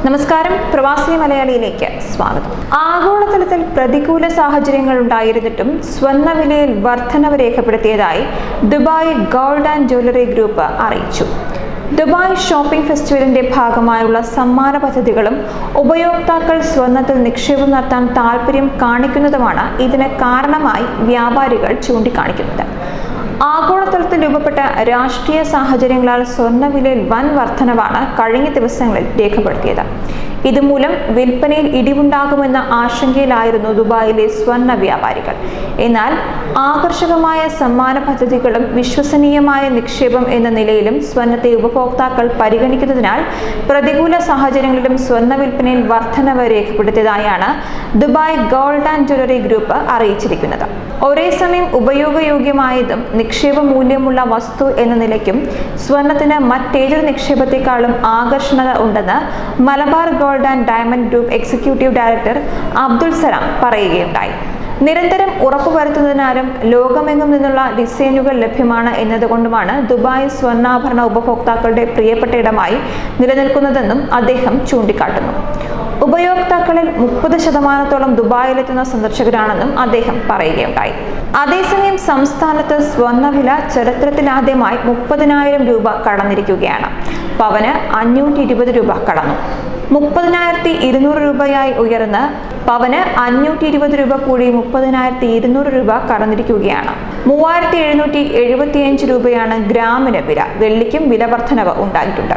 നമസ്കാരം, പ്രവാസി മലയാളിയിലേക്ക് സ്വാഗതം. ആഗോളതലത്തിൽ പ്രതികൂല സാഹചര്യങ്ങൾ ഉണ്ടായിരുന്നിട്ടും സ്വർണ്ണവിലയിൽ വർധനവ് രേഖപ്പെടുത്തിയതായി Dubai gold and jewellery group അറിയിച്ചു. ദുബായ് ഷോപ്പിംഗ് ഫെസ്റ്റിവലിന്റെ ഭാഗമായുള്ള സമ്മാന പദ്ധതികളും ഉപയോക്താക്കൾ സ്വർണ്ണത്തിൽ നിക്ഷേപം നടത്താൻ താൽപര്യം കാണിക്കുന്നതുമാണ് ഇതിന് കാരണമായി വ്യാപാരികൾ ചൂണ്ടിക്കാണിക്കുന്നത്. ആഗോളതലത്തിൽ രൂപപ്പെട്ട രാഷ്ട്രീയ സാഹചര്യങ്ങളാൽ സ്വർണ്ണവിലയിൽ വൻ വർധനവാണ് കഴിഞ്ഞ ദിവസങ്ങളിൽ രേഖപ്പെടുത്തിയത്. ഇതുമൂലം വിൽപ്പനയിൽ ഇടിവുണ്ടാകുമെന്ന ആശങ്കയിലായിരുന്നു ദുബായിലെ സ്വർണ്ണ വ്യാപാരികൾ. എന്നാൽ ആകർഷകമായ സമ്മാന പദ്ധതികളും വിശ്വസനീയമായ നിക്ഷേപം എന്ന നിലയിലും സ്വർണ്ണത്തെ ഉപഭോക്താക്കൾ പരിഗണിക്കുന്നതിനാൽ പ്രതികൂല സാഹചര്യങ്ങളിലും സ്വർണ്ണ വിൽപ്പനയിൽ വർധനവ് രേഖപ്പെടുത്തിയതായാണ് Dubai gold and jewellery group അറിയിച്ചിരിക്കുന്നത്. ഒരേ സമയം ഉപയോഗയോഗ്യമായതും നിക്ഷേപ മൂല്യമുള്ള വസ്തു എന്ന നിലയ്ക്കും സ്വർണ്ണത്തിന് മറ്റേതൊരു നിക്ഷേപത്തെക്കാളും ആകർഷണത ഉണ്ടെന്ന് Malabar gold and diamond group executive director Abdul Salam പറയുകയുണ്ടായി. നിരന്തരം ഉറപ്പുവരുത്തുന്നതിനാലും ലോകമെങ്ങും നിന്നുള്ള ഡിസൈനുകൾ ലഭ്യമാണ് എന്നതുകൊണ്ടുമാണ് ദുബായ് സ്വർണ്ണാഭരണ ഉപഭോക്താക്കളുടെ പ്രിയപ്പെട്ട ഇടമായി നിലനിൽക്കുന്നതെന്നും അദ്ദേഹം ചൂണ്ടിക്കാട്ടുന്നു. ഉപയോക്താക്കളിൽ 30% ദുബായിലെത്തുന്ന സന്ദർശകരാണെന്നും അദ്ദേഹം പറയുകയുണ്ടായി. അതേസമയം സംസ്ഥാനത്ത് സ്വർണ്ണവില ചരിത്രത്തിലാദ്യമായി 30,000 രൂപ കടന്നിരിക്കുകയാണ്. പവന് 520 രൂപ കടന്നു. 30,200 രൂപയായി ഉയർന്ന് പവന് 520 രൂപ കൂടി 30,200 രൂപ കടന്നിരിക്കുകയാണ്. 3,775 രൂപയാണ് ഗ്രാമിന് വില. വെള്ളിക്കും വില വർധനവ് ഉണ്ടായിട്ടുണ്ട്.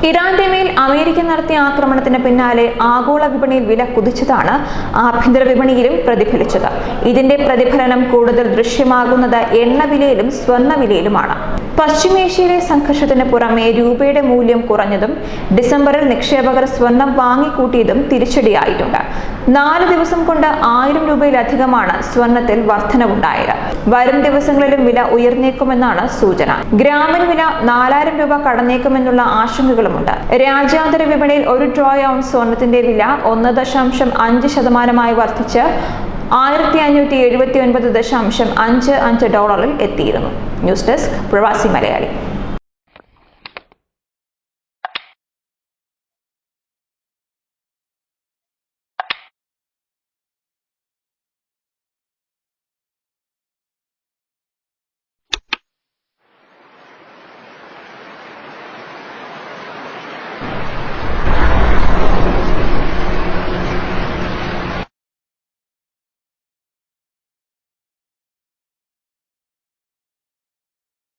ഇറാന്റെ മേൽ അമേരിക്ക നടത്തിയ ആക്രമണത്തിന് പിന്നാലെ ആഗോള വിപണിയിൽ വില കുതിച്ചതാണ് ആഭ്യന്തര വിപണിയിലും പ്രതിഫലിച്ചത്. ഇതിന്റെ പ്രതിഫലനം കൂടുതൽ ദൃശ്യമാകുന്നത് എണ്ണവിലയിലും സ്വർണ്ണവിലയിലുമാണ്. പശ്ചിമേഷ്യയിലെ സംഘർഷത്തിന് പുറമെ രൂപയുടെ മൂല്യം കുറഞ്ഞതും ഡിസംബറിൽ നിക്ഷേപകർ സ്വർണം വാങ്ങിക്കൂട്ടിയതും തിരിച്ചടിയായിട്ടുണ്ട്. 4 ദിവസം കൊണ്ട് 1000 രൂപയിലധികമാണ് സ്വർണത്തിൽ വർധനവുണ്ടായത്. വരും ദിവസങ്ങളിലും വില ഉയർന്നേക്കുമെന്നാണ് സൂചന. ഗ്രാമിന് വില 4000 രൂപ കടന്നേക്കുമെന്നുള്ള ആശങ്കകളുമുണ്ട്. രാജ്യാന്തര വിപണിയിൽ ഒരു ട്രോയ് ഔൺസ് സ്വർണത്തിന്റെ വില 1.5% വർദ്ധിച്ച് $1,579.55 എത്തിയിരുന്നു. ന്യൂസ് ഡെസ്ക് പ്രവാസി മലയാളി.